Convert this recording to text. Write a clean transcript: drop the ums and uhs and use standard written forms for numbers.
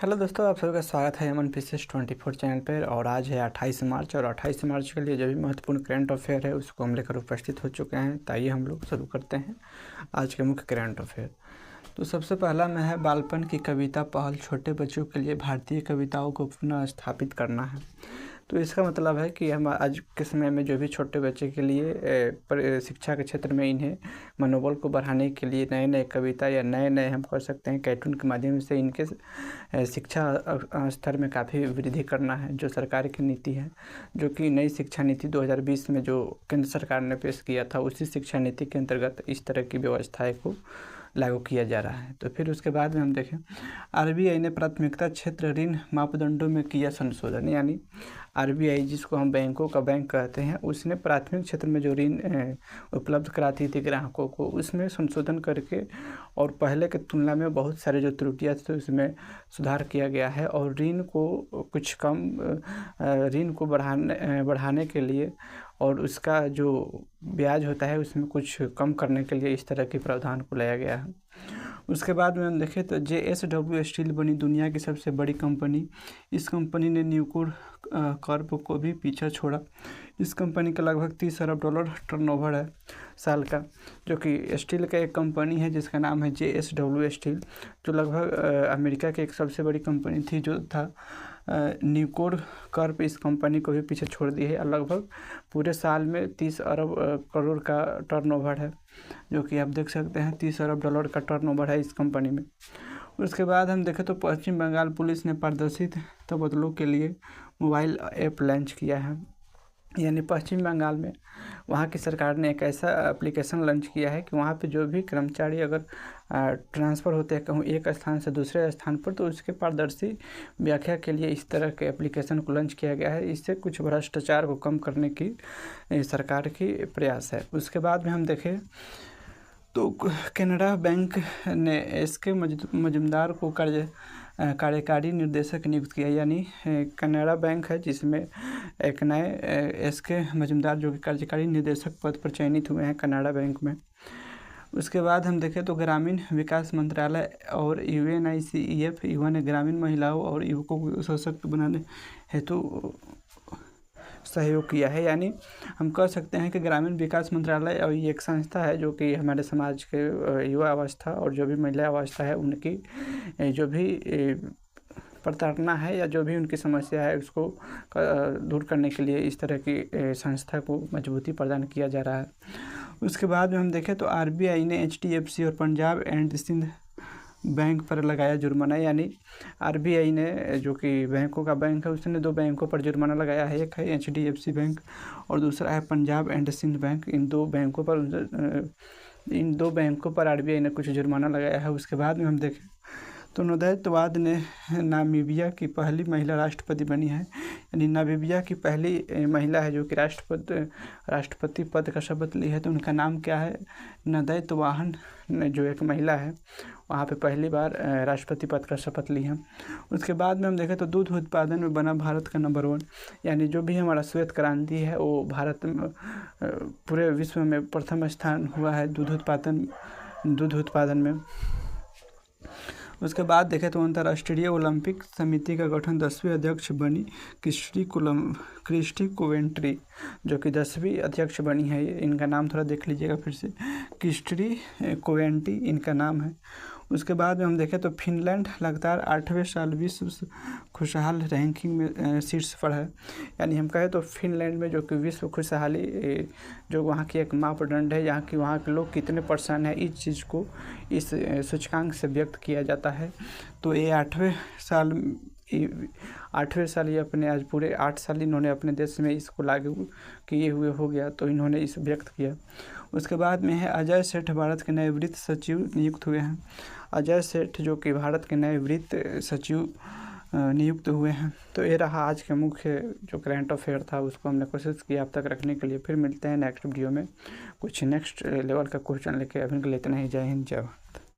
Hello दोस्तों, आप सभी का स्वागत है अमन फिशिस 24 चैनल पर। और आज है 28 मार्च और 28 मार्च के लिए जो भी महत्वपूर्ण करंट अफेयर है उसको हम लेकर उपस्थित हो चुके हैं। ताइए हम लोग शुरू करते हैं आज के मुख्य करंट अफेयर। तो सबसे पहला में है बालपन की कविता पहल, छोटे बच्चों के लिए भारतीय कविताओं को पुनः स्थापित करना है। तो इसका मतलब है कि हम आज के समय में जो भी छोटे बच्चे के लिए शिक्षा के क्षेत्र में इन्हें मनोबल को बढ़ाने के लिए नए नए कविता या नए नए हम कर सकते हैं कार्टून के माध्यम से इनके शिक्षा स्तर में काफ़ी वृद्धि करना है, जो सरकार की नीति है, जो कि नई शिक्षा नीति 2020 में जो केंद्र सरकार ने पेश किया था, उसी शिक्षा नीति के अंतर्गत इस तरह की व्यवस्थाएं को लागू किया जा रहा है। तो फिर उसके बाद में हम देखें, आरबीआई ने प्राथमिकता क्षेत्र ऋण मापदंडों में किया संशोधन। यानी आरबीआई, जिसको हम बैंकों का बैंक कहते हैं, उसने प्राथमिक क्षेत्र में जो ऋण उपलब्ध कराती थी ग्राहकों को, उसमें संशोधन करके और पहले की तुलना में बहुत सारे जो त्रुटियां थी उसमें सुधार किया गया है। और ऋण को कुछ कम ऋण को बढ़ाने के लिए और उसका जो ब्याज होता है उसमें कुछ कम करने के लिए इस तरह के प्रावधान को लाया गया है। उसके बाद में हम देखें तो JSW स्टील बनी दुनिया की सबसे बड़ी कंपनी। इस कंपनी ने न्यूकोर कॉर्प को भी पीछे छोड़ा। इस कंपनी का लगभग $30 अरब टर्नओवर है साल का, जो कि स्टील का एक कंपनी है जिसका नाम है JSW स्टील, जो लगभग अमेरिका की एक सबसे बड़ी कंपनी थी जो था न्यूकोर कॉर्प। इस कंपनी को भी पीछे छोड़ दी है और लगभग पूरे साल में 30 अरब करोड़ का टर्नओवर है, जो कि आप देख सकते हैं $30 अरब का टर्नओवर है इस कंपनी में। उसके बाद हम देखें तो पश्चिम बंगाल पुलिस ने पारदर्शी तबादलों के लिए मोबाइल ऐप लॉन्च किया है। यानी पश्चिम बंगाल में वहाँ की सरकार ने एक ऐसा एप्लीकेशन लॉन्च किया है कि वहाँ पे जो भी कर्मचारी अगर ट्रांसफ़र होते हैं कहूँ एक स्थान से दूसरे स्थान पर, तो उसके पारदर्शी व्याख्या के लिए इस तरह के एप्लीकेशन को लॉन्च किया गया है। इससे कुछ भ्रष्टाचार को कम करने की सरकार की प्रयास है। उसके बाद में हम देखें तो केनरा बैंक ने SK मजुमदार को कार्यकारी निर्देशक नियुक्त किया। यानी केनरा बैंक है जिसमें एक नए SK मजुमदार जो कि कार्यकारी निर्देशक पद पर चयनित हुए हैं केनरा बैंक में। उसके बाद हम देखें तो ग्रामीण विकास मंत्रालय और UNICEF युवा ने ग्रामीण महिलाओं और युवकों को सशक्त बनाने हेतु सहयोग किया है। यानी हम कह सकते हैं कि ग्रामीण विकास मंत्रालय और ये एक संस्था है जो कि हमारे समाज के युवा अवस्था और जो भी महिला अवस्था है उनकी जो भी प्रताड़ना है या जो भी उनकी समस्या है उसको दूर करने के लिए इस तरह की संस्था को मजबूती प्रदान किया जा रहा है। उसके बाद में हम देखें तो RBI ने HDFC और पंजाब एंड सिंध बैंक पर लगाया जुर्माना। यानी RBI ने, जो कि बैंकों का बैंक है, उसने 2 बैंकों पर जुर्माना लगाया है। एक है HDFC बैंक और दूसरा है पंजाब एंड सिंध बैंक। इन दो बैंकों पर RBI ने कुछ जुर्माना लगाया है। उसके बाद में हम देखें तो नोदैतवाद ने नामीबिया की पहली महिला राष्ट्रपति बनी है। यानी नामीबिया की पहली महिला है जो कि राष्ट्रपति पद का शपथ ली है। तो उनका नाम क्या है? नदैतवाहन, जो एक महिला है, वहाँ पे पहली बार राष्ट्रपति पद का शपथ ली है। उसके बाद में हम देखें तो दूध उत्पादन में बना भारत का नंबर 1। यानी जो भी हमारा श्वेत क्रांति है वो भारत में पूरे विश्व में प्रथम स्थान हुआ है दूध उत्पादन में। उसके बाद देखें तो अंतर्राष्ट्रीय ओलंपिक समिति का गठन 10वीं अध्यक्ष बनी क्रिस्टी कोवेंट्री, जो कि 10वीं अध्यक्ष बनी है। इनका नाम थोड़ा देख लीजिएगा फिर से, क्रिस्टी कोवेंट्री इनका नाम है। उसके बाद में हम देखें तो फिनलैंड लगातार 8वें साल विश्व खुशहाल रैंकिंग में शीर्ष पर है। यानी हम कहें तो फिनलैंड में, जो कि विश्व खुशहाली जो वहाँ की एक मापदंड है, वहाँ के लोग कितने प्रसन्न हैं, इस चीज़ को इस सूचकांक से व्यक्त किया जाता है। तो ये 8वें साल ये अपने आज पूरे 8 साल इन्होंने अपने देश में इसको लागू किए हुए हो गया, तो इन्होंने इस व्यक्त किया। उसके बाद में है अजय सेठ भारत के नए वित्त सचिव नियुक्त हुए हैं। अजय सेठ जो कि भारत के नए वित्त सचिव नियुक्त हुए हैं। तो ये रहा आज के मुख्य जो करंट अफेयर था, उसको हमने कोशिश की आप तक रखने के लिए। फिर मिलते हैं नेक्स्ट वीडियो में कुछ नेक्स्ट लेवल का क्वेश्चन लेके। अभी के लिए इतना ही। जय हिंद, जय भारत।